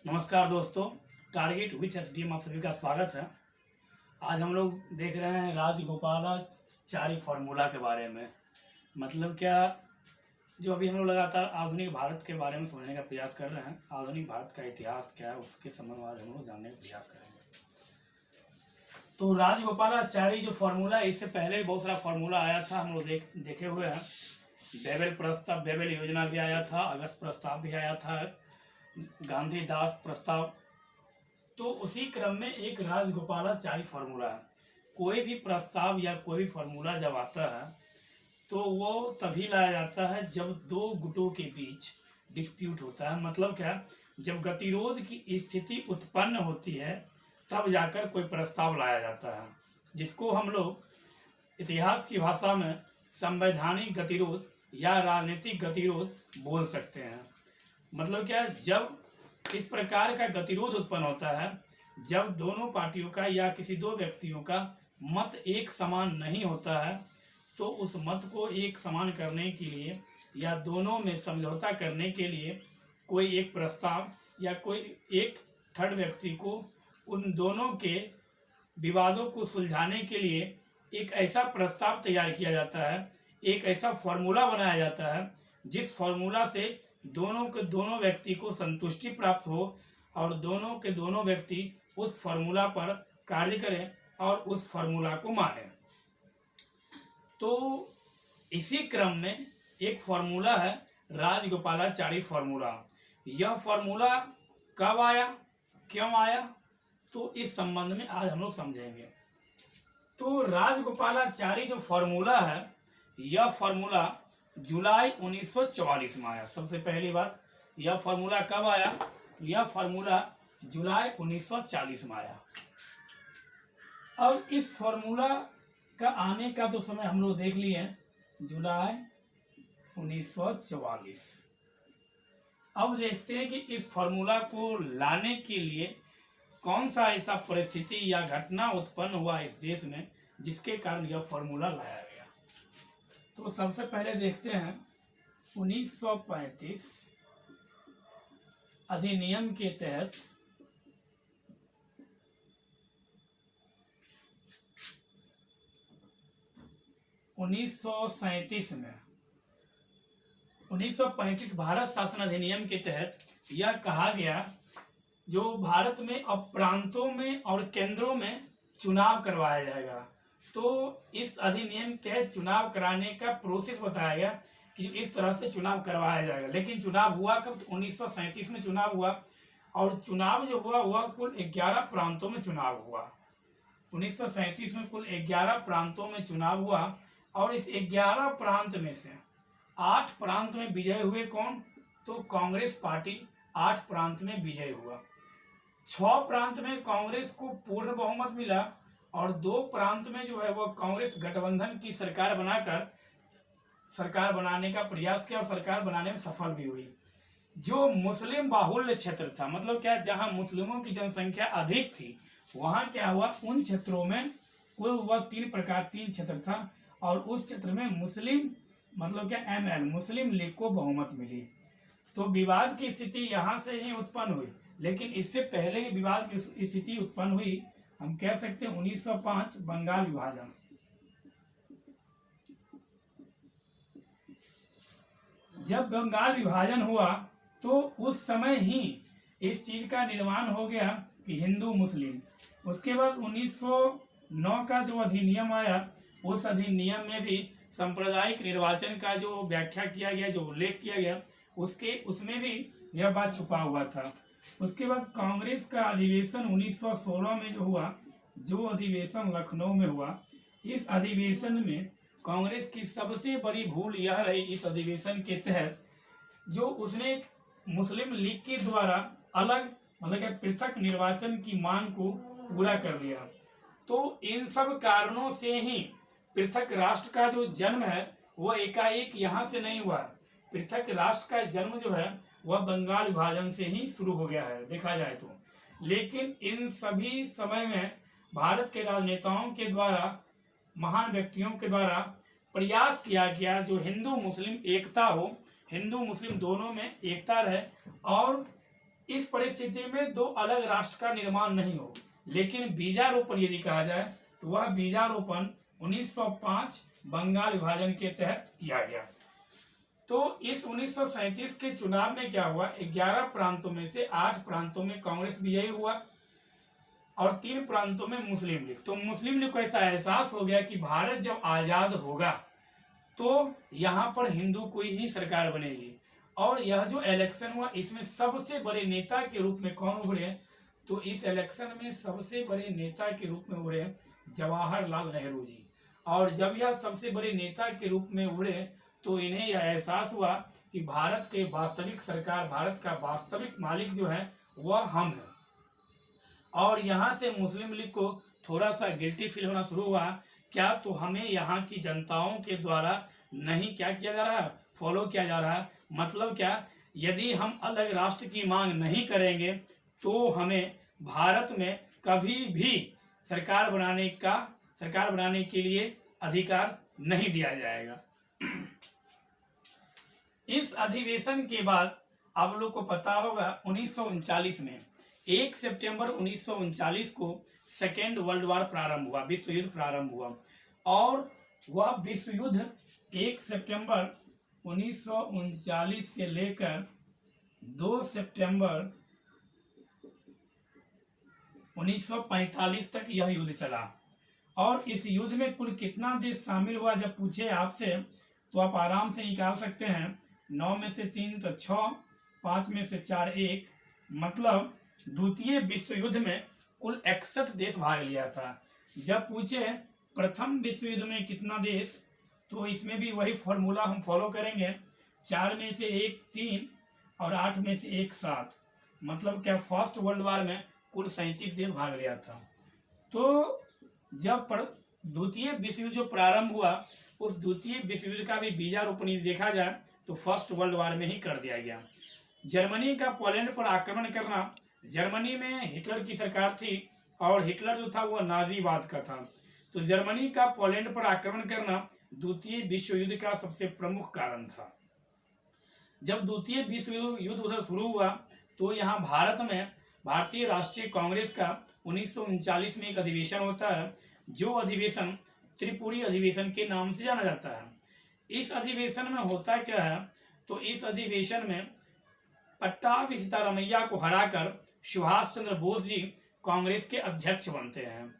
नमस्कार दोस्तों, target which SDM आप सभी का स्वागत है। आज हम लोग देख रहे हैं राजगोपालाचारी फार्मूला के बारे में। मतलब क्या, जो अभी हम लोग लगातार आधुनिक भारत के बारे में समझने का प्रयास कर रहे हैं। आधुनिक भारत का इतिहास क्या है उसके संबंध में आज हम लोग जानने का प्रयास करेंगे। तो राजगोपालाचारी जो फार्मूला, इससे पहले भी बहुत सारा फार्मूला आया था, हम लोग देखे हुए हैं। बेबल प्रस्ताव, बेबल योजना भी आया था, अगस्त प्रस्ताव भी आया था, गांधी दास प्रस्ताव। तो उसी क्रम में एक राजगोपालाचारी फार्मूला है। कोई भी प्रस्ताव या कोई भी फार्मूला जब आता है तो वो तभी लाया जाता है जब दो गुटों के बीच डिस्प्यूट होता है। मतलब क्या, जब गतिरोध की स्थिति उत्पन्न होती है तब जाकर कोई प्रस्ताव लाया जाता है, जिसको हम लोग इतिहास की भाषा में संवैधानिक गतिरोध या राजनीतिक गतिरोध बोल सकते हैं। मतलब क्या, जब इस प्रकार का गतिरोध उत्पन्न होता है, जब दोनों पार्टियों का या किसी दो व्यक्तियों का मत एक समान नहीं होता है, तो उस मत को एक समान करने के लिए या दोनों में समझौता करने के लिए कोई एक प्रस्ताव या कोई एक थर्ड व्यक्ति को उन दोनों के विवादों को सुलझाने के लिए एक ऐसा प्रस्ताव तैयार किया जाता है, एक ऐसा फार्मूला बनाया जाता है जिस फार्मूला से दोनों के दोनों व्यक्ति को संतुष्टि प्राप्त हो और दोनों के दोनों व्यक्ति उस फार्मूला पर कार्य करें और उस फार्मूला को माने। तो इसी क्रम में एक फार्मूला है राजगोपालाचारी फार्मूला। यह फार्मूला कब आया, क्यों आया, तो इस संबंध में आज हम लोग समझेंगे। तो राजगोपालाचारी जो फार्मूला है, यह फार्मूला जुलाई 1944 में आया। सबसे पहली बात, यह फार्मूला कब आया? यह फार्मूला जुलाई 1940 में आया। अब इस फार्मूला का आने का तो समय हम लोग देख लिए, जुलाई 1944। अब देखते हैं कि इस फार्मूला को लाने के लिए कौन सा ऐसा परिस्थिति या घटना उत्पन्न हुआ इस देश में जिसके कारण यह फार्मूला लाया गया। तो सबसे पहले देखते हैं 1935 अधिनियम के तहत उन्नीस में 1935 भारत शासन अधिनियम के तहत यह कहा गया, जो भारत में अब प्रांतों में और केंद्रों में चुनाव करवाया जाएगा। तो इस अधिनियम के तहत चुनाव कराने का प्रोसेस बताया गया कि इस तरह से चुनाव करवाया जाएगा। लेकिन चुनाव हुआ कब? 1937 में चुनाव हुआ, और चुनाव जो हुआ वह कुल 11 प्रांतों में चुनाव हुआ। 1937 में कुल 11 प्रांतों में चुनाव हुआ, और इस 11 प्रांत में से 8 प्रांत में विजय हुए कौन? तो कांग्रेस पार्टी 8 प्रांत में विजय हुआ। 6 प्रांत में कांग्रेस को पूर्ण बहुमत मिला, और 2 प्रांत में जो है वो कांग्रेस गठबंधन की सरकार बनाकर सरकार बनाने का प्रयास किया और सरकार बनाने में सफल भी हुई। जो मुस्लिम बाहुल्य क्षेत्र था, मतलब क्या, जहां मुस्लिमों की जनसंख्या अधिक थी, वहां क्या हुआ, उन क्षेत्रों में कुल हुआ 3 क्षेत्र था, और उस क्षेत्र में मुस्लिम, मतलब क्या, ML मुस्लिम लीग को बहुमत मिली। तो विवाद की स्थिति यहां से ही उत्पन्न हुई। लेकिन इससे पहले ही विवाद की स्थिति उत्पन्न हुई, हम कह सकते हैं 1905 बंगाल विभाजन। जब बंगाल विभाजन हुआ तो उस समय ही इस चीज का निर्माण हो गया कि हिंदू मुस्लिम। उसके बाद 1909 का जो अधिनियम आया, उस अधिनियम में भी सांप्रदायिक निर्वाचन का जो व्याख्या किया गया, जो उल्लेख किया गया, उसमें भी यह बात छुपा हुआ था। उसके बाद कांग्रेस का अधिवेशन 1916 में जो हुआ, जो अधिवेशन लखनऊ में हुआ, इस अधिवेशन में कांग्रेस की सबसे बड़ी भूल यह रही इस अधिवेशन के तहत, जो उसने मुस्लिम लीग के द्वारा अलग, मतलब कि पृथक निर्वाचन की मांग को पूरा कर लिया। तो इन सब कारणों से ही पृथक राष्ट्र का जो जन्म है वह एकाएक यहाँ से नहीं हुआ। पृथक राष्ट्र का जन्म जो है वह बंगाल विभाजन से ही शुरू हो गया है, देखा जाए तो। लेकिन इन सभी समय में भारत के राजनेताओं के द्वारा, महान व्यक्तियों के द्वारा प्रयास किया गया जो हिंदू मुस्लिम एकता हो, हिंदू मुस्लिम दोनों में एकता रहे, और इस परिस्थिति में दो अलग राष्ट्र का निर्माण नहीं हो, लेकिन बीजारोपण यदि कहा जाए तो वह बीजारोपण 1905 बंगाल विभाजन के तहत किया गया। तो इस 1937 के चुनाव में क्या हुआ, 11 प्रांतों में से 8 प्रांतों में कांग्रेस विजयी हुआ और 3 प्रांतों में मुस्लिम लीग। तो मुस्लिम लीग को ऐसा एहसास हो गया कि भारत जब आजाद होगा तो यहाँ पर हिंदू कोई ही सरकार बनेगी। और यह जो इलेक्शन हुआ इसमें सबसे बड़े नेता के रूप में कौन उभरे, तो इस इलेक्शन में सबसे बड़े नेता के रूप में उभरे जवाहरलाल नेहरू जी। और जब यह सबसे बड़े नेता के रूप में उभरे तो इन्हें यह एहसास हुआ कि भारत के वास्तविक सरकार, भारत का वास्तविक मालिक जो है वह हम हैं। और यहाँ से मुस्लिम लीग को थोड़ा सा गिल्टी फील होना शुरू हुआ, क्या तो हमें यहाँ की जनताओं के द्वारा नहीं क्या किया जा रहा है, फॉलो किया जा रहा है। मतलब क्या, यदि हम अलग राष्ट्र की मांग नहीं करेंगे तो हमें भारत में कभी भी सरकार बनाने के लिए अधिकार नहीं दिया जाएगा। इस अधिवेशन के बाद आप लोग को पता होगा 1939 में 1 सितंबर 1939 को सेकेंड वर्ल्ड वॉर प्रारंभ हुआ, विश्व युद्ध प्रारंभ हुआ। और वह विश्व युद्ध 1 सितंबर 1939 से लेकर 2 सितंबर 1945 तक यह युद्ध चला। और इस युद्ध में कुल कितना देश शामिल हुआ जब पूछे आपसे तो आप आराम से निकाल सकते हैं। 9 में से 3 तो 6, 5 में से 4 1, मतलब द्वितीय विश्व युद्ध में कुल 61 देश भाग लिया था। जब पूछे प्रथम विश्व युद्ध में कितना देश, तो इसमें भी वही फॉर्मूला हम फॉलो करेंगे। 4 में से 1 3 और 8 में से 1 7, मतलब क्या फर्स्ट वर्ल्ड वॉर में कुल 37 देश भाग लिया था। तो जब द्वितीय विश्व युद्ध जो प्रारंभ हुआ उस द्वितीय विश्व युद्ध का भी बीजारोपण देखा जाए तो फर्स्ट वर्ल्ड वॉर में ही कर दिया गया। जर्मनी का पोलैंड पर आक्रमण करना, जर्मनी में हिटलर की सरकार थी और हिटलर जो था वो नाजीवाद का था। तो जर्मनी का पोलैंड पर आक्रमण करना द्वितीय विश्व युद्ध का सबसे प्रमुख कारण था। जब द्वितीय विश्व युद्ध उधर शुरू हुआ तो यहाँ भारत में भारतीय राष्ट्रीय कांग्रेस का 1939 में एक अधिवेशन होता है, जो अधिवेशन त्रिपुरी अधिवेशन के नाम से जाना जाता है। इस अधिवेशन में होता क्या है, तो इस अधिवेशन में पट्टाभी सीतारामैया को हराकर सुभाष चंद्र बोस जी कांग्रेस के अध्यक्ष बनते हैं।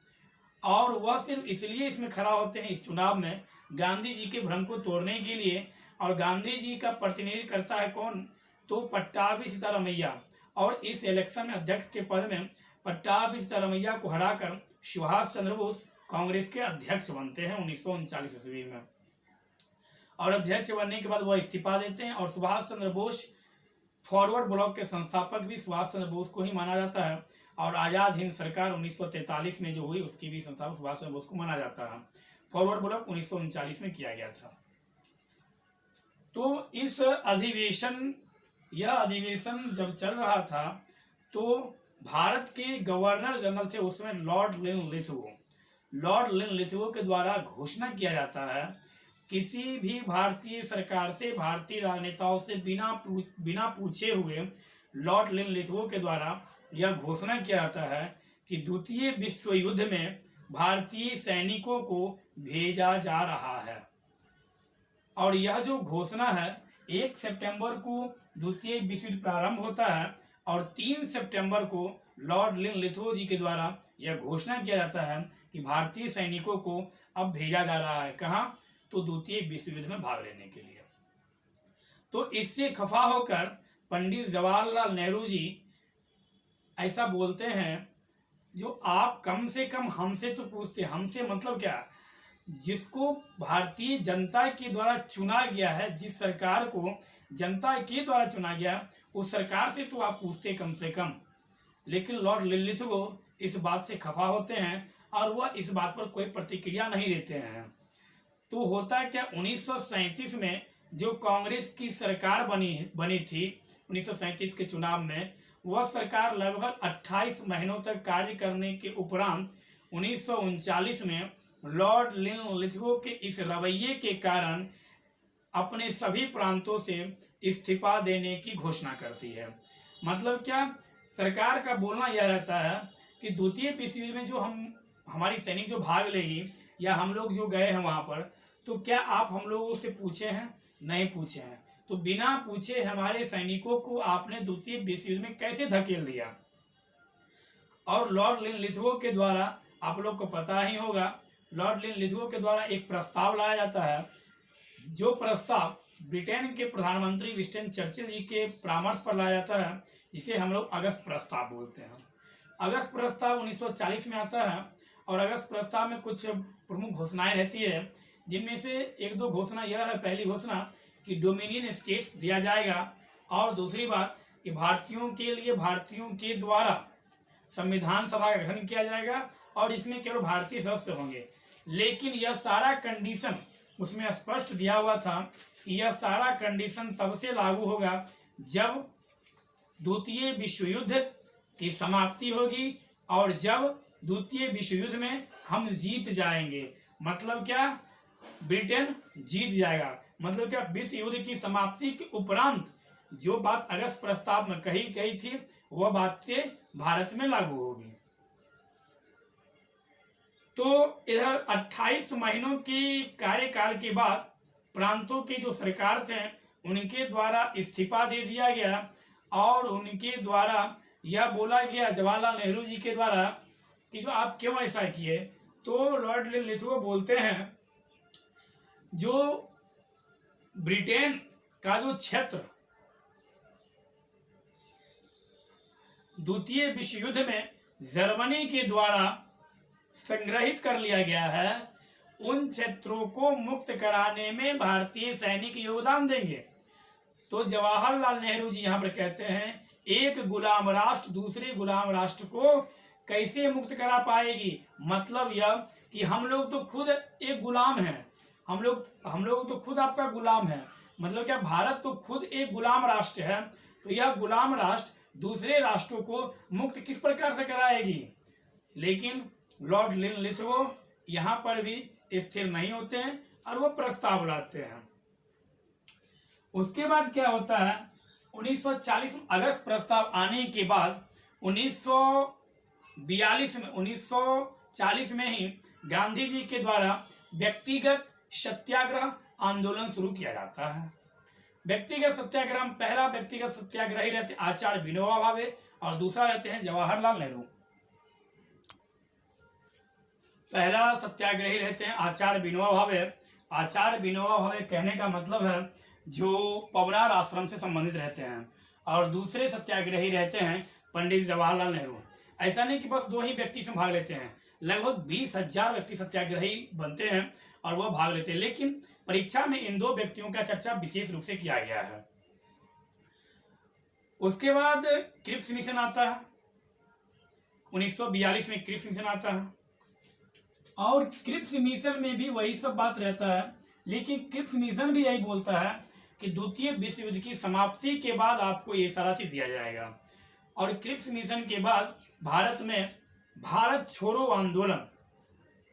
और वह सिर्फ इसलिए इसमें खड़ा होते हैं इस चुनाव में गांधी जी के भ्रम को तोड़ने के लिए। और गांधी जी का प्रतिनिधित्व करता है कौन, तो पट्टाभी सीतारामैया। और इस इलेक्शन में अध्यक्ष के पद में पट्टाभी सीतारामैया को हराकर सुभाष चंद्र बोस कांग्रेस के अध्यक्ष बनते हैं 1939 ईस्वी में। और अध्यक्ष बनने के बाद वह इस्तीफा देते हैं। और सुभाष चंद्र बोस फॉरवर्ड ब्लॉक के संस्थापक भी सुभाष चंद्र बोस को ही माना जाता है। और आजाद हिंद सरकार 1943 में जो हुई उसकी भी संस्थापक सुभाष चंद्र बोस को माना जाता है। फॉरवर्ड ब्लॉक 1939 में किया गया था। तो यह अधिवेशन जब चल रहा था तो भारत के गवर्नर जनरल थे उसमें लॉर्ड लिन लिथुओ के द्वारा घोषणा किया जाता है, किसी भी भारतीय सरकार से, भारतीय राजनेताओं से बिना पूछे हुए लॉर्ड लिन लिथुओ के द्वारा यह घोषणा किया जाता है कि द्वितीय विश्व युद्ध में भारतीय सैनिकों को भेजा जा रहा है। और यह जो घोषणा है 1 सितंबर को द्वितीय विश्व युद्ध प्रारंभ होता है और 3 सितंबर को लॉर्ड लिन लिथुओ जी के द्वारा यह घोषणा किया जाता है कि भारतीय सैनिकों को अब भेजा जा रहा है। कहाँ, तो द्वितीय विश्व युद्ध में भाग लेने के लिए। तो इससे खफा होकर पंडित जवाहरलाल नेहरू जी ऐसा बोलते हैं, जो आप कम से कम हमसे तो पूछते, हमसे मतलब क्या, जिसको भारतीय जनता के द्वारा चुना गया है, जिस सरकार को जनता के द्वारा चुना गया उस सरकार से तो आप पूछते कम से कम। लेकिन लॉर्ड लिन लिथुओ इस बात से खफा होते हैं और वह इस बात पर कोई प्रतिक्रिया नहीं देते हैं। तो होता क्या, 1937 में जो कांग्रेस की सरकार बनी थी 1937 के चुनाव में, वह सरकार लगभग 28 महीनों तक कार्य करने के उपरांत 1939 में लॉर्ड लिन लिथुओ के इस रवैये के कारण अपने सभी प्रांतों से इस्तीफा देने की घोषणा करती है। मतलब क्या, सरकार का बोलना यह रहता है कि द्वितीय विश्व युद्ध में जो हमारी सैनिक जो भाग लेगी या हम लोग जो गए हैं वहां पर, तो क्या आप हम लोगों से पूछे हैं? नहीं पूछे हैं। तो बिना पूछे हमारे सैनिकों को आपने द्वितीय विश्व युद्ध में कैसे धकेल दिया? और लॉर्ड लिनलिथगो के द्वारा, आप लोग को पता ही होगा, लॉर्ड लिनलिथगो के द्वारा एक प्रस्ताव लाया जाता है, जो प्रस्ताव ब्रिटेन के प्रधानमंत्री विंस्टन चर्चिल जी के परामर्श पर लाया जाता है, जिसे हम लोग अगस्त प्रस्ताव बोलते हैं। अगस्त प्रस्ताव 1940 में आता है और अगस्त प्रस्ताव में कुछ प्रमुख घोषणाएं रहती है, जिनमें से एक दो घोषणा यह है, पहली घोषणा कि डोमिनियन स्टेट्स दिया जाएगा, और दूसरी बात कि भारतीयों के लिए भारतीयों के द्वारा संविधान सभा का गठन किया जाएगा और इसमें केवल भारतीय सदस्य होंगे। लेकिन यह सारा कंडीशन उसमें स्पष्ट दिया हुआ था कि यह सारा कंडीशन तब से लागू होगा जब द्वितीय विश्व युद्ध की समाप्ति होगी और जब द्वितीय विश्व युद्ध में हम जीत जाएंगे। मतलब क्या? ब्रिटेन जीत जाएगा। मतलब क्या? विश्व युद्ध की समाप्ति के उपरांत जो बात अगस्त प्रस्ताव में कही गई थी वह बातें भारत में लागू होगी। तो इधर 28 महीनों के कार्यकाल के बाद प्रांतों के जो सरकार थे उनके द्वारा इस्तीफा दे दिया गया और उनके द्वारा यह बोला गया, जवाहरलाल नेहरू जी के द्वारा, कि जो आप क्यों ऐसा किए? तो लॉर्ड लिनलिथगो बोलते हैं, जो ब्रिटेन का जो क्षेत्र द्वितीय विश्व युद्ध में जर्मनी के द्वारा संग्रहित कर लिया गया है, उन क्षेत्रों को मुक्त कराने में भारतीय सैनिक योगदान देंगे। तो जवाहरलाल नेहरू जी यहाँ पर कहते हैं, एक गुलाम राष्ट्र दूसरे गुलाम राष्ट्र को कैसे मुक्त करा पाएगी? मतलब यह कि हम लोग तो खुद एक गुलाम हैं, हम लोग तो खुद आपका गुलाम है। मतलब क्या? भारत तो खुद एक गुलाम राष्ट्र है, तो यह गुलाम राष्ट्र दूसरे राष्ट्रों को मुक्त किस प्रकार से कराएगी? लेकिन लॉर्ड लिनलिथगो यहाँ पर भी स्थिर नहीं होते हैं और वो प्रस्ताव लाते हैं। उसके बाद क्या होता है? 1940 में अगस्त प्रस्ताव आने के बाद 1940 में ही गांधी जी के द्वारा व्यक्तिगत सत्याग्रह आंदोलन शुरू किया जाता है। व्यक्तिगत सत्याग्रह, पहला व्यक्तिगत सत्याग्रही रहते आचार्य विनोबा भावे और दूसरा रहते हैं जवाहरलाल नेहरू। पहला सत्याग्रही रहते हैं आचार्य विनोबा भावे। आचार्य विनोबा भावे कहने का मतलब है जो पवनार आश्रम से संबंधित रहते हैं, और दूसरे सत्याग्रही रहते हैं पंडित जवाहरलाल नेहरू। ऐसा नहीं कि बस दो ही व्यक्ति इसमें भाग लेते हैं, लगभग 20,000 व्यक्ति सत्याग्रही बनते हैं और वह भाग लेते हैं। लेकिन परीक्षा में इन दो व्यक्तियों का चर्चा विशेष रूप से किया गया है। उसके बाद क्रिप्स मिशन आता है, 1942 में क्रिप्स मिशन आता है, और क्रिप्स मिशन में भी वही सब बात रहता है। लेकिन क्रिप्स मिशन भी यही बोलता है कि द्वितीय विश्व युद्ध की समाप्ति के बाद आपको ये सारा चीज दिया जाएगा। और क्रिप्स मिशन के बाद भारत में भारत छोड़ो आंदोलन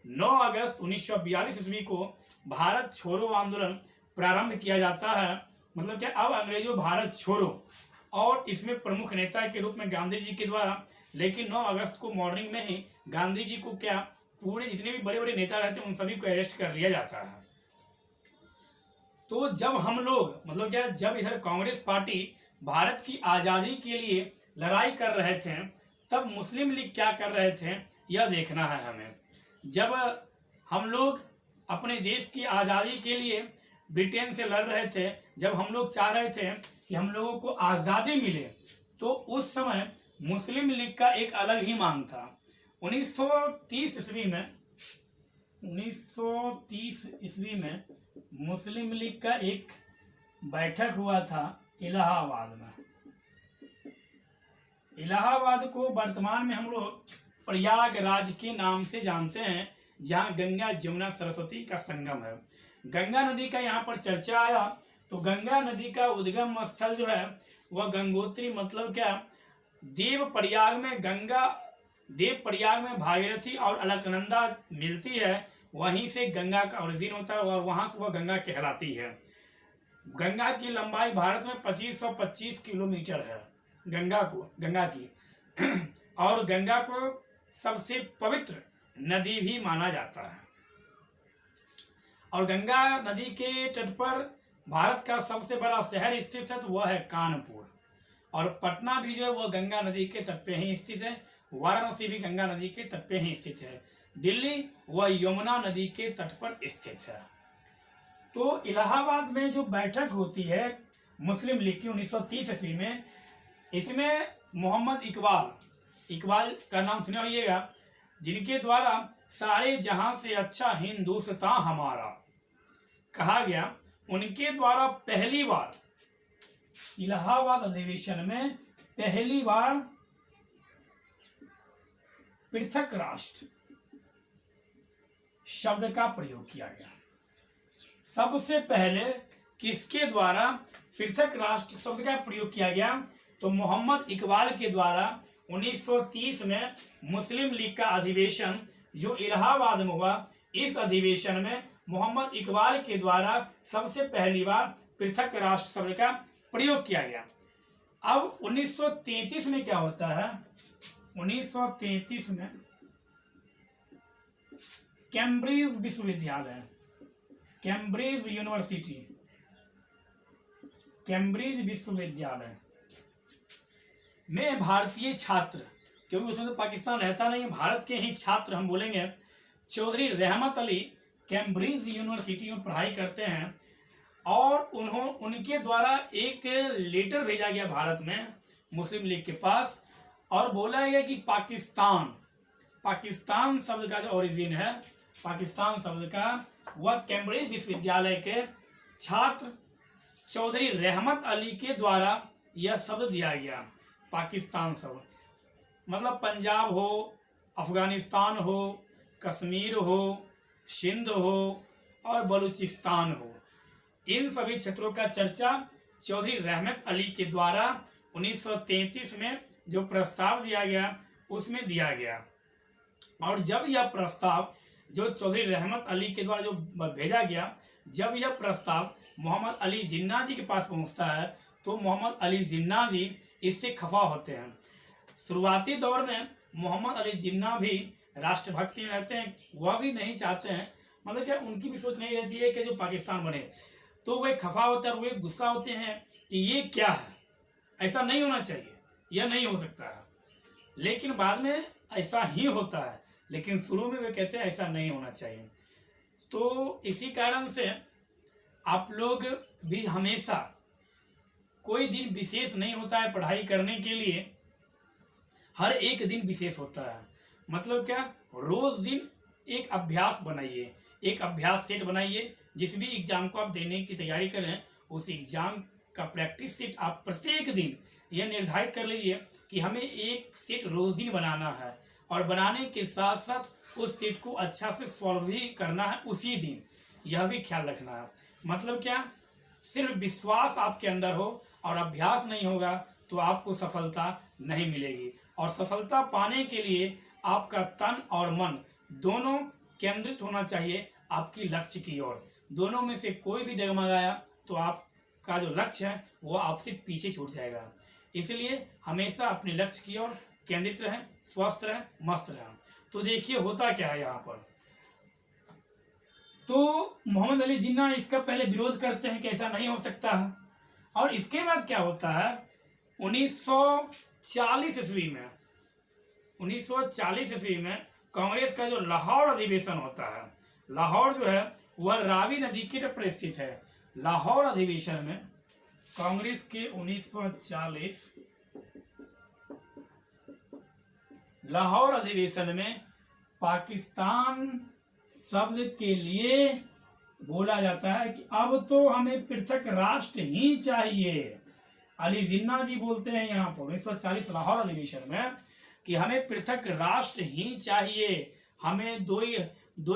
9 अगस्त 1942 ईस्वी को भारत छोड़ो आंदोलन प्रारंभ किया जाता है। मतलब क्या? अब अंग्रेजों भारत छोड़ो, और इसमें प्रमुख नेता के रूप में गांधी जी के द्वारा, लेकिन 9 अगस्त को मॉर्निंग में ही गांधी जी को क्या, पूरे जितने भी बड़े बड़े नेता रहते हैं उन सभी को अरेस्ट कर लिया जाता है। तो जब हम लोग, मतलब क्या, जब इधर कांग्रेस पार्टी भारत की आजादी के लिए लड़ाई कर रहे थे, तब मुस्लिम लीग क्या कर रहे थे यह देखना है हमें। जब हम लोग अपने देश की आजादी के लिए ब्रिटेन से लड़ रहे थे, जब हम लोग चाह रहे थे कि हम लोगों को आजादी मिले, तो उस समय मुस्लिम लीग का एक अलग ही मांग था। 1930 ईस्वी में मुस्लिम लीग का एक बैठक हुआ था इलाहाबाद में। इलाहाबाद को वर्तमान में हम लोग प्रयागराज के नाम से जानते हैं, जहाँ गंगा जमुना सरस्वती का संगम है। गंगा नदी का यहाँ पर चर्चा आया, तो गंगा नदी का उद्गम स्थल जो है वह गंगोत्री, मतलब क्या, देव प्रयाग में भागीरथी और अलकनंदा मिलती है, वहीं से गंगा का ओरिजिन होता है और वहां से वह गंगा कहलाती है। गंगा की लंबाई भारत में 2525 किलोमीटर है गंगा की। और गंगा को सबसे पवित्र नदी भी माना जाता है। और गंगा नदी के तट पर भारत का सबसे बड़ा शहर स्थित है, तो वह है कानपुर। और पटना भी जो है वह गंगा नदी के तट पे ही स्थित है। वाराणसी भी गंगा नदी के तट पे ही स्थित है। दिल्ली वह यमुना नदी के तट पर स्थित है। तो इलाहाबाद में जो बैठक होती है मुस्लिम लीग की 1930 ईस्वी में, इसमें मोहम्मद इकबाल का नाम सुने होइएगा, जिनके द्वारा सारे जहां से अच्छा हिंदुस्तान हमारा कहा गया, उनके द्वारा पहली बार इलाहाबाद अधिवेशन में पहली बार पृथक राष्ट्र शब्द का प्रयोग किया गया। सबसे पहले किसके द्वारा पृथक राष्ट्र शब्द का प्रयोग किया गया? तो मोहम्मद इकबाल के द्वारा 1930 में मुस्लिम लीग का अधिवेशन जो इलाहाबाद में हुआ, इस अधिवेशन में मोहम्मद इकबाल के द्वारा सबसे पहली बार पृथक राष्ट्र शब्द का प्रयोग किया गया। अब 1933 में क्या होता है? 1933 में कैम्ब्रिज विश्वविद्यालय, कैम्ब्रिज यूनिवर्सिटी, कैम्ब्रिज विश्वविद्यालय में भारतीय छात्र, क्योंकि उसमें तो पाकिस्तान रहता नहीं है, भारत के ही छात्र हम बोलेंगे, चौधरी रहमत अली कैम्ब्रिज यूनिवर्सिटी में पढ़ाई करते हैं। और उनके द्वारा एक लेटर भेजा गया भारत में मुस्लिम लीग के पास, और बोला गया कि पाकिस्तान शब्द का जो ओरिजिन है, पाकिस्तान शब्द का, वह कैम्ब्रिज विश्वविद्यालय के छात्र चौधरी रहमत अली के द्वारा यह शब्द दिया गया। पाकिस्तान शब्द मतलब पंजाब हो, अफगानिस्तान हो, कश्मीर हो, सिंध हो और बलूचिस्तान हो, इन सभी क्षेत्रों का चर्चा चौधरी रहमत अली के द्वारा 1933 में जो प्रस्ताव दिया गया उसमें दिया गया। और जब यह प्रस्ताव जो चौधरी रहमत अली के द्वारा जो भेजा गया, जब यह प्रस्ताव मोहम्मद अली जिन्ना जी के पास पहुंचता है, तो मोहम्मद अली जिन्ना जी इससे खफा होते हैं। शुरुआती दौर में मोहम्मद अली जिन्ना भी राष्ट्रभक्ति में रहते हैं, वह भी नहीं चाहते हैं, मतलब क्या उनकी भी सोच नहीं रहती है कि जो पाकिस्तान बने, तो वे खफा होते हैं, वे गुस्सा होते हैं कि ये क्या है, ऐसा नहीं होना चाहिए, यह नहीं हो सकता है। लेकिन बाद में ऐसा ही होता है, लेकिन शुरू में वे कहते हैं ऐसा नहीं होना चाहिए। तो इसी कारण से आप लोग भी हमेशा, कोई दिन विशेष नहीं होता है पढ़ाई करने के लिए, हर एक दिन विशेष होता है। मतलब क्या, रोज दिन एक अभ्यास बनाइए, एक अभ्यास सेट बनाइए। जिस भी एग्जाम को आप देने की तैयारी करें, उस एग्जाम का प्रैक्टिस सेट आप प्रत्येक दिन यह निर्धारित कर लीजिए कि हमें एक सेट रोज दिन बनाना है, और बनाने के साथ साथ उस सेट को अच्छा से सॉल्व भी करना है उसी दिन, यह भी ख्याल रखना है। मतलब क्या, सिर्फ विश्वास आपके अंदर हो और अभ्यास नहीं होगा तो आपको सफलता नहीं मिलेगी। और सफलता पाने के लिए आपका तन और मन दोनों केंद्रित होना चाहिए आपकी लक्ष्य की ओर। दोनों में से कोई भी डगमगाया तो आपका जो लक्ष्य है वो आपसे पीछे छूट जाएगा। इसलिए हमेशा अपने लक्ष्य की ओर केंद्रित रहें, स्वस्थ रहें, मस्त रहें। तो देखिए होता क्या है यहाँ पर, तो मोहम्मद अली जिन्ना इसका पहले विरोध करते हैं कि ऐसा नहीं हो सकता है। और इसके बाद क्या होता है, 1940 ईस्वी में, 1940 ईस्वी में कांग्रेस का जो लाहौर अधिवेशन होता है, लाहौर जो है वह रावी नदी के तट पर स्थित है। लाहौर अधिवेशन में कांग्रेस के 1940 लाहौर अधिवेशन में पाकिस्तान शब्द के लिए बोला जाता है कि अब तो हमें पृथक राष्ट्र ही चाहिए। अली जिन्ना जी बोलते हैं यहाँ पर 1940 लाहौर अधिवेशन में कि हमें पृथक राष्ट्र ही चाहिए, हमें दो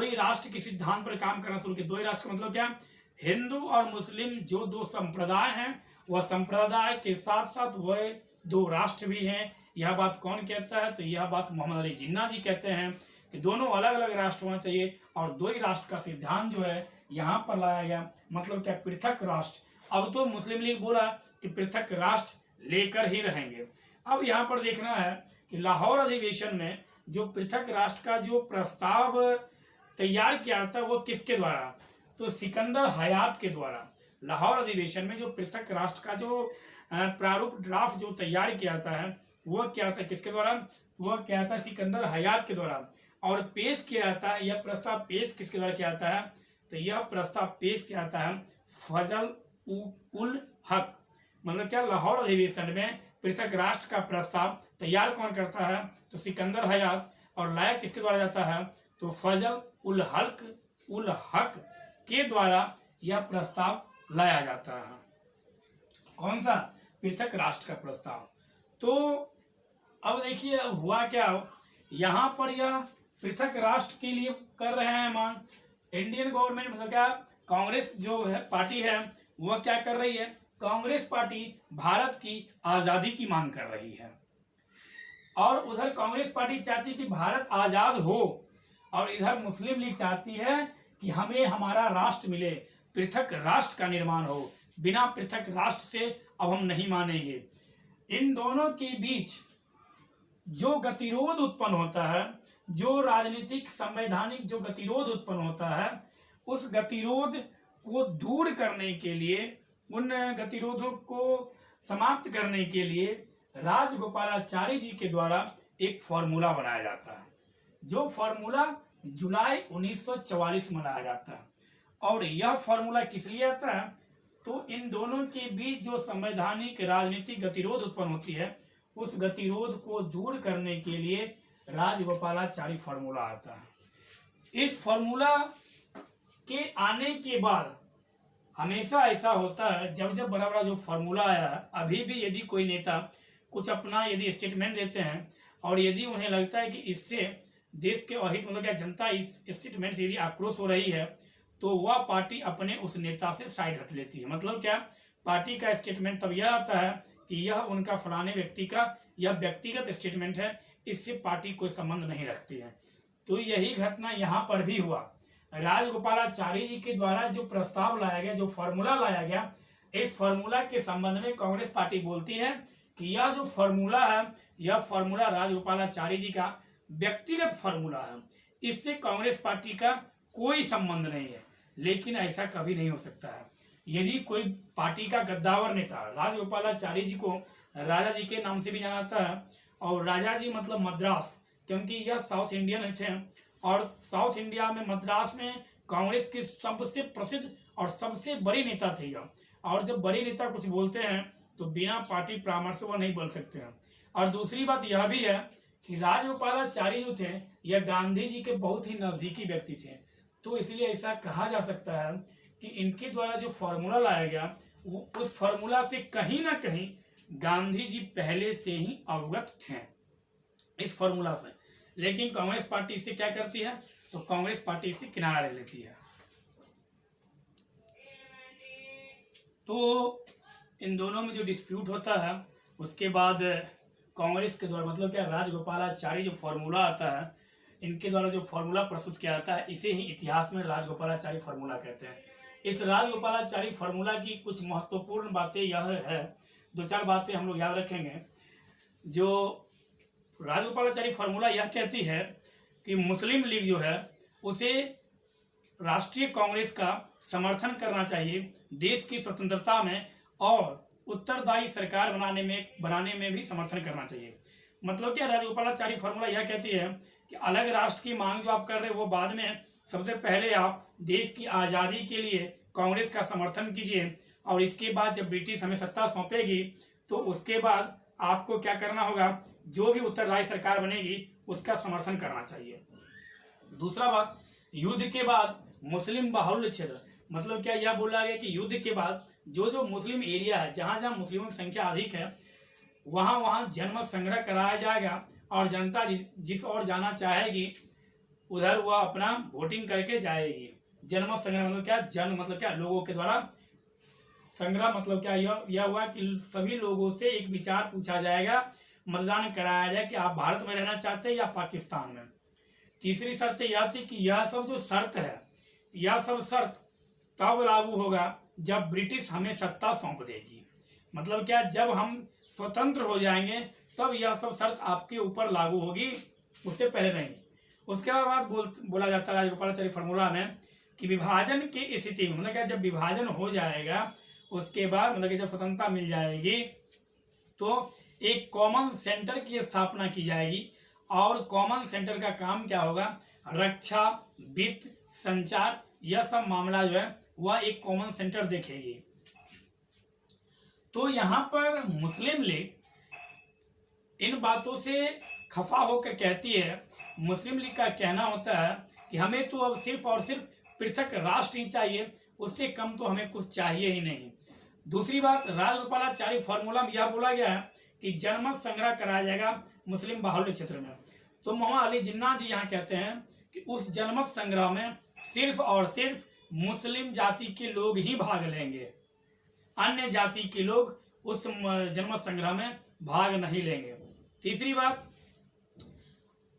ही राष्ट्र के सिद्धांत पर काम करना शुरू किया। दो ही राष्ट्र का मतलब क्या, हिंदू और मुस्लिम जो दो संप्रदाय हैं, वह संप्रदाय के साथ साथ वह दो राष्ट्र भी हैं। यह बात कौन कहता है, तो यह बात मोहम्मद अली जिन्ना जी कहते हैं कि दोनों अलग अलग राष्ट्र होना चाहिए, और दो ही राष्ट्र का सिद्धांत जो है यहाँ पर लाया गया। मतलब क्या, पृथक राष्ट्र। अब तो मुस्लिम लीग बोला कि पृथक राष्ट्र लेकर ही रहेंगे, अब यहाँ पर देखना है कि लाहौर अधिवेशन में जो पृथक राष्ट्र का जो प्रस्ताव तैयार किया था वो किसके द्वारा, तो सिकंदर हयात के द्वारा। लाहौर अधिवेशन में जो पृथक राष्ट्र का जो प्रारूप ड्राफ्ट जो तैयार किया था है वह क्या था, किसके द्वारा, वह क्या था, सिकंदर हयात के द्वारा। और पेश किया जाता है, यह प्रस्ताव पेश किसके द्वारा किया जाता है, तो यह प्रस्ताव पेश किया जाता है फजल उल हक। मतलब क्या, लाहौर अधिवेशन में पृथक राष्ट्र का प्रस्ताव तैयार कौन करता है, तो सिकंदर हयात, और लाया किसके द्वारा जाता है, तो फजल उल हक के द्वारा यह प्रस्ताव लाया जाता है। कौन सा, पृथक राष्ट्र का प्रस्ताव। तो अब देखिए अब हुआ क्या, यहाँ पर यह पृथक राष्ट्र के लिए कर रहे हैं मांग। इंडियन गवर्नमेंट मतलब क्या, कांग्रेस जो है पार्टी है वह क्या कर रही है, कांग्रेस पार्टी भारत की आजादी की मांग कर रही है। और उधर कांग्रेस पार्टी चाहती है कि भारत आजाद हो, और इधर मुस्लिम लीग चाहती है कि हमें हमारा राष्ट्र मिले, पृथक राष्ट्र का निर्माण हो, बिना पृथक राष्ट्र से अब हम नहीं मानेंगे। इन दोनों के बीच जो गतिरोध उत्पन्न होता है, जो राजनीतिक संवैधानिक जो गतिरोध उत्पन्न होता है, उस गतिरोध को दूर करने के लिए, उन गतिरोधों को समाप्त करने के लिए राजगोपालाचारी जी के द्वारा एक फॉर्मूला बनाया जाता है, जो फॉर्मूला जुलाई 1944 में लाया जाता है। और यह फॉर्मूला किस लिए आता है, तो इन दोनों के बीच जो संवैधानिक राजनीतिक गतिरोध उत्पन्न होती है, उस गतिरोध को दूर करने के लिए राजगोपालाचारी फॉर्मूला आता है। इस फॉर्मूला के आने के बाद हमेशा ऐसा होता है, जब जब बड़ा बड़ा जो फॉर्मूला आया है, अभी भी यदि कोई नेता कुछ अपना यदि स्टेटमेंट देते हैं और यदि उन्हें लगता है कि इससे देश के अहित मतलब क्या जनता इस स्टेटमेंट से यदि आक्रोश हो रही है, तो वह पार्टी अपने उस नेता से साइड हट लेती है। मतलब क्या, पार्टी का स्टेटमेंट तब यह आता है कि यह उनका फलाने व्यक्ति का यह व्यक्तिगत स्टेटमेंट है, इससे पार्टी कोई संबंध नहीं रखती है। तो यही घटना यहाँ पर भी हुआ। राजगोपालाचारी जी के द्वारा जो प्रस्ताव लाया गया, जो फॉर्मूला लाया गया, इस फॉर्मूला के संबंध में कांग्रेस पार्टी बोलती है कि यह जो फॉर्मूला है, यह फॉर्मूला राजगोपालाचारी जी का व्यक्तिगत फॉर्मूला है, इससे कांग्रेस पार्टी का कोई संबंध नहीं है। लेकिन ऐसा कभी नहीं हो सकता है। यदि कोई पार्टी का गद्दावर नेता, राजगोपालाचारी जी को राजा जी के नाम से भी जाना जाता है, और राजा जी मतलब मद्रास, क्योंकि यह साउथ इंडियन थे, और साउथ इंडिया में मद्रास में कांग्रेस की सबसे प्रसिद्ध और सबसे बड़ी नेता थे यह। और जब बड़ी नेता कुछ बोलते हैं तो बिना पार्टी परामर्श वो नहीं बोल सकते हैं। और दूसरी बात यह भी है कि राजगोपालाचारी जो थे यह गांधी जी के बहुत ही नजदीकी व्यक्ति थे, तो इसलिए ऐसा कहा जा सकता है कि इनके द्वारा जो फॉर्मूला लाया गया, वो उस फॉर्मूला से कहीं ना कहीं गांधी जी पहले से ही अवगत थे इस फॉर्मूला से। लेकिन कांग्रेस पार्टी इससे क्या करती है, तो कांग्रेस पार्टी इससे किनारा ले लेती है। तो इन दोनों में जो डिस्प्यूट होता है, उसके बाद कांग्रेस के द्वारा मतलब क्या, राजगोपालाचारी जो फॉर्मूला आता है, इनके द्वारा जो फॉर्मूला प्रस्तुत किया जाता है, इसे ही इतिहास में राजगोपालाचारी फॉर्मूला कहते हैं। इस राजगोपालाचारी फॉर्मूला की कुछ महत्वपूर्ण बातें यह है, दो चार बातें हम लोग याद रखेंगे। जो राजगोपालाचारी फॉर्मूला यह कहती है कि मुस्लिम लीग जो है उसे राष्ट्रीय कांग्रेस का समर्थन करना चाहिए देश की स्वतंत्रता में, और उत्तरदायी सरकार बनाने में भी समर्थन करना चाहिए। मतलब क्या, राजगोपालाचारी फॉर्मूला यह कहती है कि अलग राष्ट्र की मांग जो आप कर रहे हैं वो बाद में, सबसे पहले आप देश की आज़ादी के लिए कांग्रेस का समर्थन कीजिए, और इसके बाद जब ब्रिटिश हमें सत्ता सौंपेगी तो उसके बाद आपको क्या करना होगा, जो भी उत्तरदायी सरकार बनेगी उसका समर्थन करना चाहिए। दूसरा बात, युद्ध के बाद मुस्लिम बाहुल्य क्षेत्र, मतलब क्या, यह बोला गया कि युद्ध के बाद जो जो मुस्लिम एरिया है, जहां जहां मुस्लिमों की संख्या अधिक है, वहां वहां जनमत संग्रह कराया जाएगा, और जनता जिस ओर जाना चाहेगी उधर वह अपना वोटिंग करके जाएगी। जनमत संग्रह मतलब क्या, जन मतलब क्या, लोगों के द्वारा, संग्रह मतलब क्या, यह हुआ कि सभी लोगों से एक विचार पूछा जाएगा, मतदान कराया जाए कि आप भारत में रहना चाहते हैं या पाकिस्तान में। तीसरी शर्त यह थी कि यह सब जो शर्त है, यह सब शर्त तब लागू होगा जब ब्रिटिश हमें सत्ता सौंप देगी। मतलब क्या, जब हम स्वतंत्र हो जाएंगे तब यह सब शर्त आपके ऊपर लागू होगी, उससे पहले नहीं। उसके बाद बोला जाता है राजगोपालाचारी फॉर्मूला में कि विभाजन की स्थिति में, मतलब क्या, जब विभाजन हो जाएगा उसके बाद, मतलब कि जब स्वतंत्रता मिल जाएगी तो एक कॉमन सेंटर की स्थापना की जाएगी। और कॉमन सेंटर का काम क्या होगा, रक्षा, वित्त, संचार, यह सब मामला जो है वह एक कॉमन सेंटर देखेगी। तो यहाँ पर मुस्लिम लीग इन बातों से खफा होकर कहती है, मुस्लिम लीग का कहना होता है कि हमें तो अब सिर्फ और सिर्फ पृथक राष्ट्र ही चाहिए, उससे कम तो हमें कुछ चाहिए ही नहीं। दूसरी बात, राजगोपालाचारी फॉर्मूला में यह बोला गया है कि जनमत संग्रह कराया जाएगा मुस्लिम बाहुल्य क्षेत्र में। तो मोहम्मद अली जिन्ना जी यहाँ कहते हैं कि उस जनमत संग्रह में सिर्फ और सिर्फ मुस्लिम जाति के लोग ही भाग लेंगे, अन्य जाति के लोग उस जनमत संग्रह में भाग नहीं लेंगे। तीसरी बात,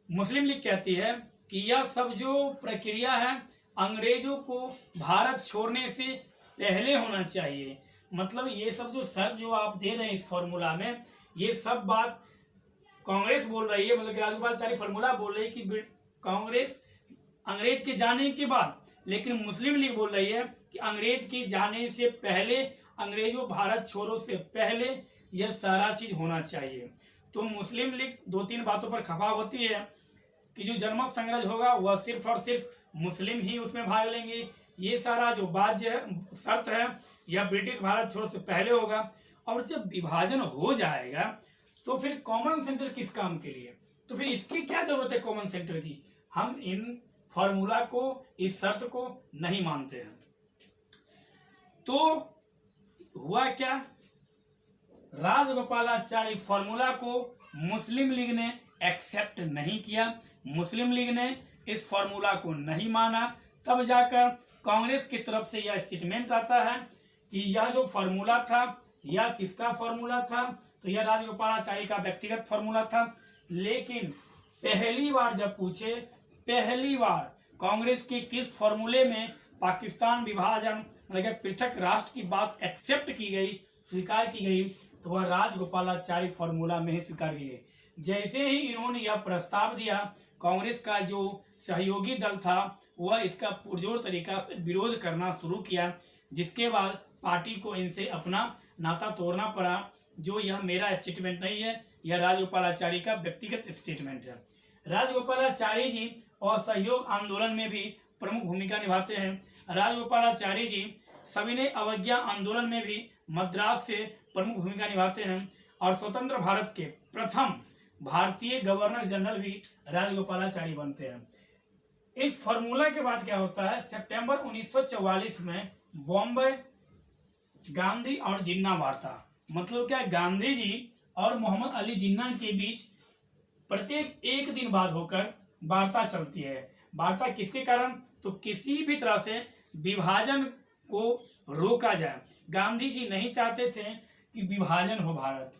मुस्लिम लीग कहती है कि यह सब जो प्रक्रिया है अंग्रेजों को भारत छोड़ने से पहले होना चाहिए। मतलब ये सब जो शर्त जो आप दे रहे हैं इस फॉर्मूला में, ये सब बात कांग्रेस बोल रही है, मतलब कि राजगोपालाचारी फॉर्मूला बोल रही है कि कांग्रेस अंग्रेज के जाने के बाद, लेकिन मुस्लिम लीग बोल रही है कि अंग्रेज के जाने से पहले, अंग्रेजों भारत छोड़ो से पहले यह सारा चीज होना चाहिए। तो मुस्लिम लीग दो तीन बातों पर खफा होती है कि जो जनमत संग्रह होगा वह सिर्फ और सिर्फ मुस्लिम ही उसमें भाग लेंगे, ये सारा जो बात जो है शर्त है यह ब्रिटिश भारत छोड़ो से पहले होगा। और जब विभाजन हो जाएगा तो फिर कॉमन सेंटर किस काम के लिए, तो फिर इसकी क्या जरूरत है कॉमन सेंटर की। हम इन फॉर्मूला को, इस शर्त को नहीं मानते हैं। तो हुआ क्या, राजगोपालाचारी फॉर्मूला को मुस्लिम लीग ने एक्सेप्ट नहीं किया, मुस्लिम लीग ने इस फॉर्मूला को नहीं माना। तब जाकर कांग्रेस की तरफ से यह स्टेटमेंट आता है कि यह जो फॉर्मूला था यह किसका फॉर्मूला था, तो यह राजगोपालाचारी का व्यक्तिगत फॉर्मूला था। लेकिन पहली बार जब पूछे, पहली बार कांग्रेस के किस फॉर्मूले में पाकिस्तान विभाजन, मतलब पृथक राष्ट्र की बात एक्सेप्ट की गई, स्वीकार की गई, तो वह राजगोपालाचारी फॉर्मूला में ही स्वीकार की गई। जैसे ही इन्होंने यह प्रस्ताव दिया, कांग्रेस का जो सहयोगी दल था वह इसका पुरजोर तरीका से विरोध करना शुरू किया, जिसके बाद पार्टी को इनसे अपना नाता तोड़ना पड़ा। जो यह मेरा स्टेटमेंट नहीं है, यह राजगोपालाचारी का व्यक्तिगत स्टेटमेंट है। राजगोपालाचारी जी असहयोग आंदोलन में भी प्रमुख भूमिका निभाते हैं। राजगोपालाचारी जी सविनय अवज्ञा आंदोलन में भी मद्रास से प्रमुख भूमिका निभाते हैं और स्वतंत्र भारत के प्रथम भारतीय गवर्नर जनरल भी राजगोपालाचारी बनते हैं। इस फॉर्मूला के बाद क्या होता है, सितंबर 1944 में बॉम्बे गांधी और जिन्ना वार्ता, मतलब क्या, गांधी जी और मोहम्मद अली जिन्ना के बीच प्रत्येक एक दिन बाद होकर वार्ता चलती है। वार्ता किसके कारण, तो किसी भी तरह से विभाजन को रोका जाए। गांधी जी नहीं चाहते थे कि विभाजन हो भारत,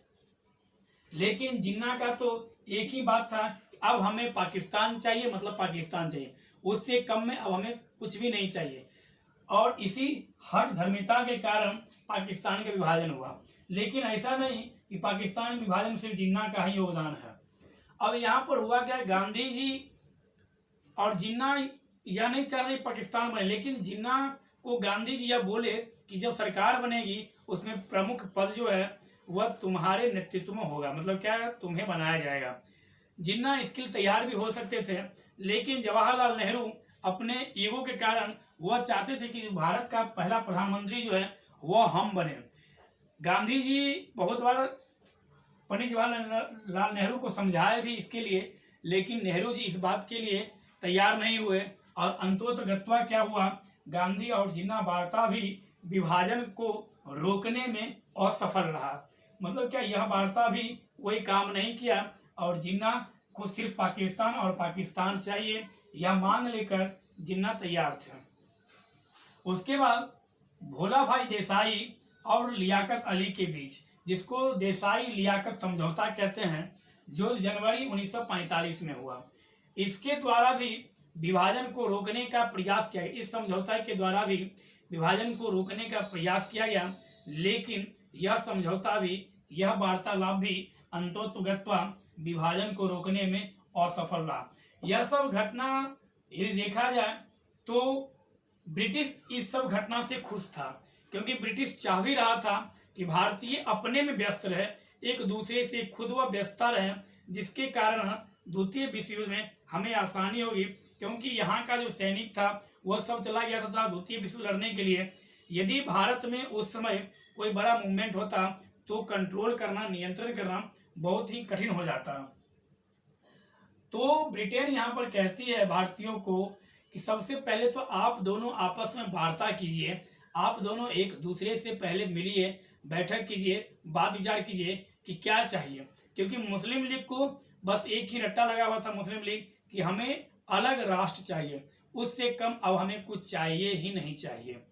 लेकिन जिन्ना का तो एक ही बात था कि अब हमें पाकिस्तान चाहिए, मतलब पाकिस्तान चाहिए, उससे कम में अब हमें कुछ भी नहीं चाहिए। और इसी हठ धर्मिता के कारण पाकिस्तान का विभाजन हुआ। लेकिन ऐसा नहीं कि पाकिस्तान विभाजन में सिर्फ जिन्ना का ही योगदान है। अब यहाँ पर हुआ क्या, गांधी जी और जिन्ना यह नहीं चाह रहे पाकिस्तान बने, लेकिन जिन्ना को गांधी जी यह बोले कि जब सरकार बनेगी उसमें प्रमुख पद जो है वह तुम्हारे नेतृत्व में होगा, मतलब क्या, तुम्हें बनाया जाएगा। जिन्ना इसके लिए तैयार भी हो सकते थे, लेकिन जवाहरलाल नेहरू अपने ईगो के कारण वह चाहते थे कि भारत का पहला प्रधानमंत्री जो है वह हम बने। गांधी जी बहुत बार पंडित जवाहरलाल नेहरू को समझाए भी इसके लिए, लेकिन नेहरू जी इस बात के लिए तैयार नहीं हुए और अंततोगत्वा क्या हुआ, गांधी और जिन्ना वार्ता भी विभाजन को रोकने में असफल रहा। मतलब क्या, यह वार्ता भी कोई काम नहीं किया और जिन्ना को सिर्फ पाकिस्तान और पाकिस्तान चाहिए, यह मांग लेकर जिन्ना तैयार थे। उसके बाद भोला भाई देसाई और लियाकत अली के बीच, जिसको देसाई लियाकत समझौता कहते हैं, जो जनवरी 1945 में हुआ, इसके द्वारा भी विभाजन को रोकने का प्रयास किया गया। इस समझौता के द्वारा भी विभाजन को रोकने का प्रयास किया गया, लेकिन यह समझौता भी, यह वार्तालाप भी अंतोत्गत्वा विभाजन को रोकने में असफल रहा। यह सब घटना यदि देखा जाए तो ब्रिटिश इस सब घटना से खुश था, क्योंकि ब्रिटिश चाह भी रहा था कि भारतीय अपने में व्यस्त रहे, एक दूसरे से खुद व व्यस्तता रहे, जिसके कारण द्वितीय विश्व युद्ध में हमें आसानी होगी, क्योंकि यहाँ का जो सैनिक था वह सब चला गया था द्वितीय विश्व लड़ने के लिए। यदि भारत में उस समय कोई बड़ा मूवमेंट होता तो कंट्रोल करना, नियंत्रण करना बहुत ही कठिन हो जाता। तो ब्रिटेन यहाँ पर कहती है भारतीयों को कि सबसे पहले तो आप दोनों आपस में वार्ता कीजिए, आप दोनों एक दूसरे से पहले मिलिए, बैठक कीजिए, बात विचार कीजिए कि क्या चाहिए, क्योंकि मुस्लिम लीग को बस एक ही रट्टा लगा हुआ था मुस्लिम लीग कि हमें अलग राष्ट्र चाहिए, उससे कम अब हमें कुछ चाहिए ही नहीं चाहिए।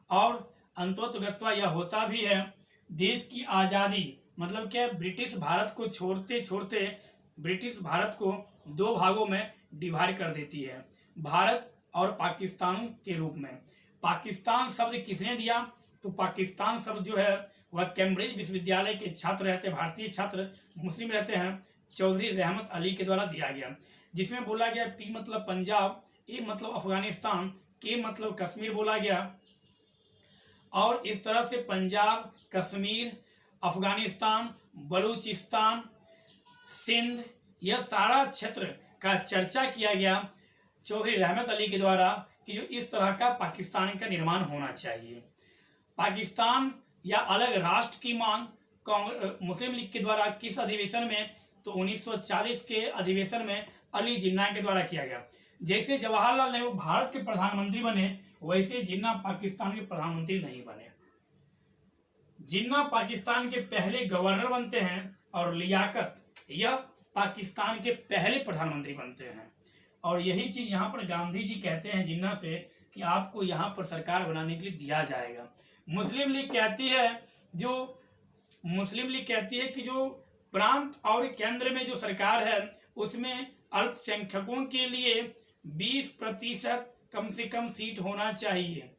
और अंतोत्गत्वा यह होता भी है, देश की आज़ादी मतलब क्या, ब्रिटिश भारत को छोड़ते छोड़ते ब्रिटिश भारत को दो भागों में डिवाइड कर देती है, भारत और पाकिस्तान के रूप में। पाकिस्तान शब्द किसने दिया, तो पाकिस्तान शब्द जो है वह कैम्ब्रिज विश्वविद्यालय के छात्र रहते, भारतीय छात्र मुस्लिम रहते हैं, चौधरी रहमत अली के द्वारा दिया गया, जिसमें बोला गया पी मतलब पंजाब, ए मतलब अफगानिस्तान, के मतलब कश्मीर बोला गया। और इस तरह से पंजाब, कश्मीर, अफगानिस्तान, बलूचिस्तान, सिंध, यह सारा क्षेत्र का चर्चा किया गया चौधरी रहमत अली के द्वारा कि जो इस तरह का पाकिस्तान का निर्माण होना चाहिए। पाकिस्तान या अलग राष्ट्र की मांग मुस्लिम लीग के द्वारा किस अधिवेशन में, तो 1940 के अधिवेशन में अली जिन्ना के द्वारा किया गया। जैसे जवाहरलाल नेहरू भारत के प्रधानमंत्री बने, वैसे जिन्ना पाकिस्तान के प्रधानमंत्री नहीं बने। जिन्ना पाकिस्तान के पहले गवर्नर बनते हैं और लियाकत यह पाकिस्तान के पहले प्रधानमंत्री बनते हैं। और यही चीज यहाँ पर गांधी जी कहते हैं जिन्ना से कि आपको यहाँ पर सरकार बनाने के लिए दिया जाएगा। मुस्लिम लीग कहती है कि जो प्रांत और केंद्र में जो सरकार है उसमें अल्पसंख्यकों के लिए 20% कम से कम सीट होना चाहिए,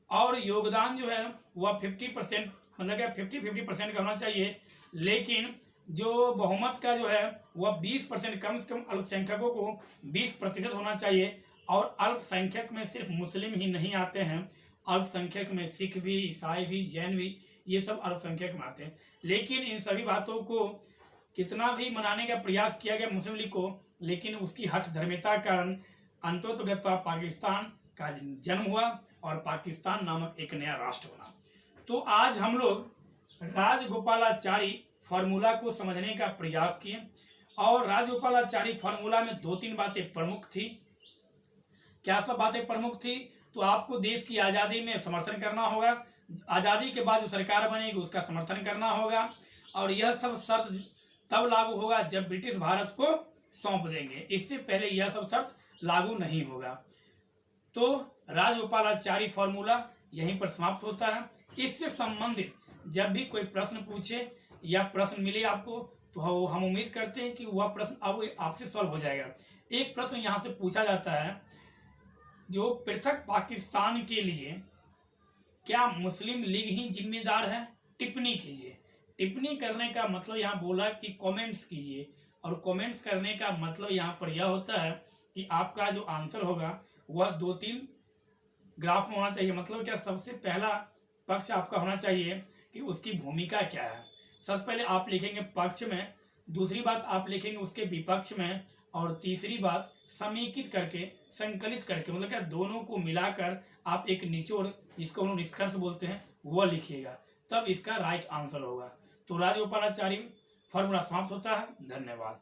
और योगदान जो है वह 50% मतलब क्या 50-50% का होना चाहिए, लेकिन जो बहुमत का जो है वह 20% कम से कम अल्पसंख्यकों को 20% होना चाहिए। और अल्पसंख्यक में सिर्फ मुस्लिम ही नहीं आते हैं, अल्पसंख्यक में सिख भी, ईसाई भी, जैन भी, ये सब अल्पसंख्यक में आते हैं। लेकिन इन सभी बातों को कितना भी मनाने का प्रयास किया गया मुस्लिम लीग को, लेकिन उसकी हठ धर्मिता के कारण अंततोगत्वा पाकिस्तान का जन्म हुआ और पाकिस्तान नामक एक नया राष्ट्र बना। तो आज हम लोग राजगोपालाचारी फार्मूला को समझने का प्रयास किए, और राजगोपालाचारी फार्मूला में 2-3 बातें प्रमुख थी। क्या सब बातें प्रमुख थी, तो आपको देश की आज़ादी में समर्थन करना होगा, आज़ादी के बाद जो सरकार बनेगी उसका समर्थन करना होगा, और यह सब शर्त तब लागू होगा जब ब्रिटिश भारत को सौंप देंगे, इससे पहले यह सब शर्त लागू नहीं होगा। तो राजगोपालाचारी फार्मूला यहीं पर समाप्त होता है। इससे संबंधित जब भी कोई प्रश्न पूछे या प्रश्न मिले आपको, तो हम उम्मीद करते हैं कि वह प्रश्न अब आपसे सॉल्व हो जाएगा। एक प्रश्न यहाँ से पूछा जाता है, जो पृथक पाकिस्तान के लिए क्या मुस्लिम लीग ही जिम्मेदार है? टिप्पणी कीजिए। टिप्पणी करने का मतलब यहाँ बोला कि कमेंट्स कीजिए, और कमेंट्स करने का मतलब यहाँ पर यह होता है कि आपका जो आंसर होगा वह 2-3 ग्राफ में होना चाहिए। मतलब क्या, सबसे पहला पक्ष आपका होना चाहिए कि उसकी भूमिका क्या है। सबसे पहले आप लिखेंगे पक्ष में, दूसरी बात आप लिखेंगे उसके विपक्ष में, और तीसरी बात समेकित करके, संकलित करके, मतलब क्या दोनों को मिलाकर आप एक निचोड़, जिसको हम लोग निष्कर्ष बोलते हैं, वह लिखिएगा, तब इसका राइट आंसर होगा। तो राजगोपालाचारी फार्मूला समाप्त होता है। धन्यवाद।